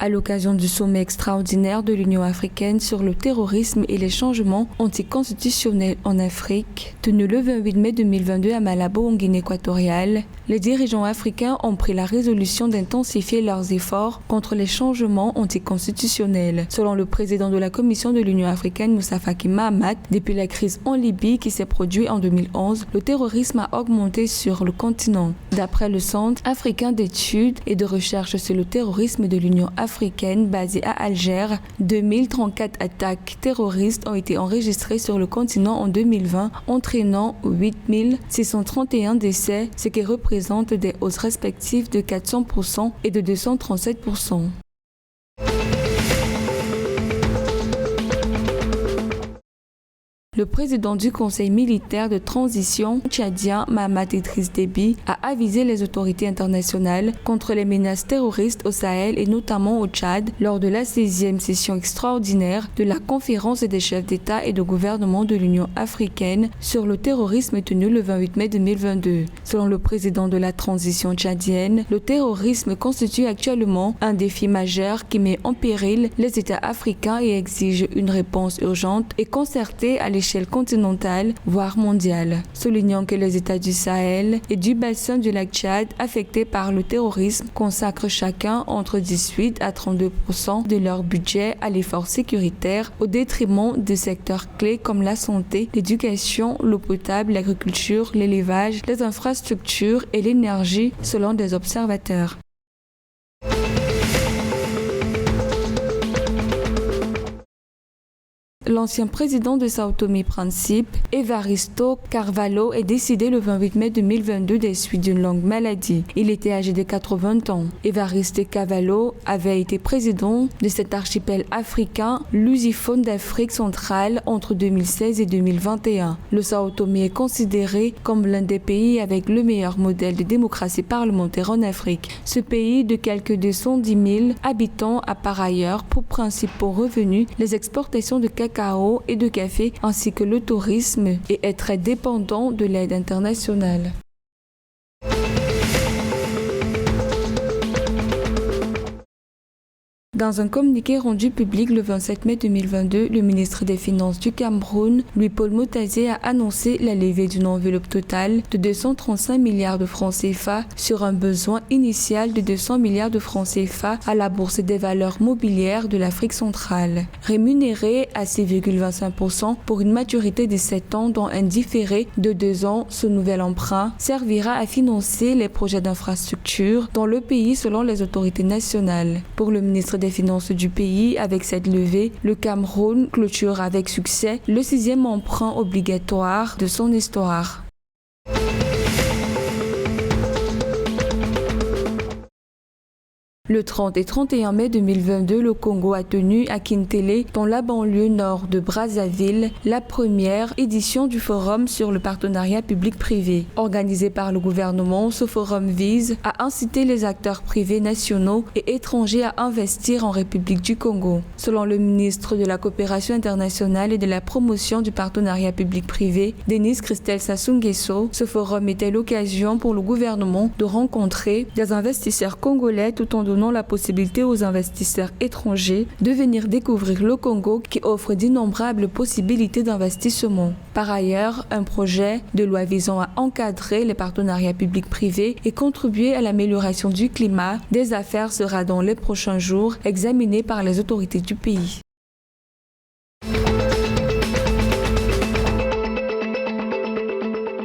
À l'occasion du sommet extraordinaire de l'Union africaine sur le terrorisme et les changements anticonstitutionnels en Afrique, tenu le 28 mai 2022 à Malabo, en Guinée équatoriale, les dirigeants africains ont pris la résolution d'intensifier leurs efforts contre les changements anticonstitutionnels. Selon le président de la Commission de l'Union africaine, Moussa Faki Mahamat, depuis la crise en Libye qui s'est produite en 2011, le terrorisme a augmenté sur le continent. D'après le Centre africain d'études et de recherche sur le terrorisme de l'Union africaine basé à Alger, 2034 attaques terroristes ont été enregistrées sur le continent en 2020, entraînant 8631 décès, ce qui représente des hausses respectives de 400% et de 237%. Le président du Conseil militaire de transition tchadien, Mahamat Idriss Déby, a avisé les autorités internationales contre les menaces terroristes au Sahel et notamment au Tchad lors de la 16e session extraordinaire de la conférence des chefs d'État et de gouvernement de l'Union africaine sur le terrorisme tenue le 28 mai 2022. Selon le président de la transition tchadienne, le terrorisme constitue actuellement un défi majeur qui met en péril les États africains et exige une réponse urgente et concertée à l'échelle continentale, voire mondiale. Soulignant que les États du Sahel et du bassin du lac Tchad affectés par le terrorisme consacrent chacun entre 18 à 32% de leur budget à l'effort sécuritaire au détriment de secteurs clés comme la santé, l'éducation, l'eau potable, l'agriculture, l'élevage, les infrastructures et l'énergie, selon des observateurs. L'ancien président de Sao Tomé et Principe, Evaristo Carvalho, est décédé le 28 mai 2022 des suites d'une longue maladie. Il était âgé de 80 ans. Evaristo Carvalho avait été président de cet archipel africain, lusophone d'Afrique centrale, entre 2016 et 2021. Le Sao Tomé est considéré comme l'un des pays avec le meilleur modèle de démocratie parlementaire en Afrique. Ce pays de quelques 210 000 habitants a par ailleurs pour principaux revenus les exportations de cacao et de café ainsi que le tourisme et est très dépendant de l'aide internationale. Dans un communiqué rendu public le 27 mai 2022, le ministre des Finances du Cameroun, Louis-Paul Motazé, a annoncé la levée d'une enveloppe totale de 235 milliards de francs CFA sur un besoin initial de 200 milliards de francs CFA à la Bourse des valeurs mobilières de l'Afrique centrale. Rémunéré à 6,25% pour une maturité de 7 ans dont un différé de 2 ans, ce nouvel emprunt servira à financer les projets d'infrastructure dans le pays selon les autorités nationales. Pour le ministre des Finances du pays, avec cette levée, le Cameroun clôture avec succès le 6e emprunt obligatoire de son histoire. Le 30 et 31 mai 2022, le Congo a tenu à Kintélé, dans la banlieue nord de Brazzaville, la première édition du forum sur le partenariat public-privé. Organisé par le gouvernement, ce forum vise à inciter les acteurs privés nationaux et étrangers à investir en République du Congo. Selon le ministre de la Coopération internationale et de la promotion du partenariat public-privé, Denis Christel Sassou Nguesso, ce forum était l'occasion pour le gouvernement de rencontrer des investisseurs congolais tout en donnant la possibilité aux investisseurs étrangers de venir découvrir le Congo qui offre d'innombrables possibilités d'investissement. Par ailleurs, un projet de loi visant à encadrer les partenariats publics-privés et contribuer à l'amélioration du climat des affaires sera dans les prochains jours examiné par les autorités du pays.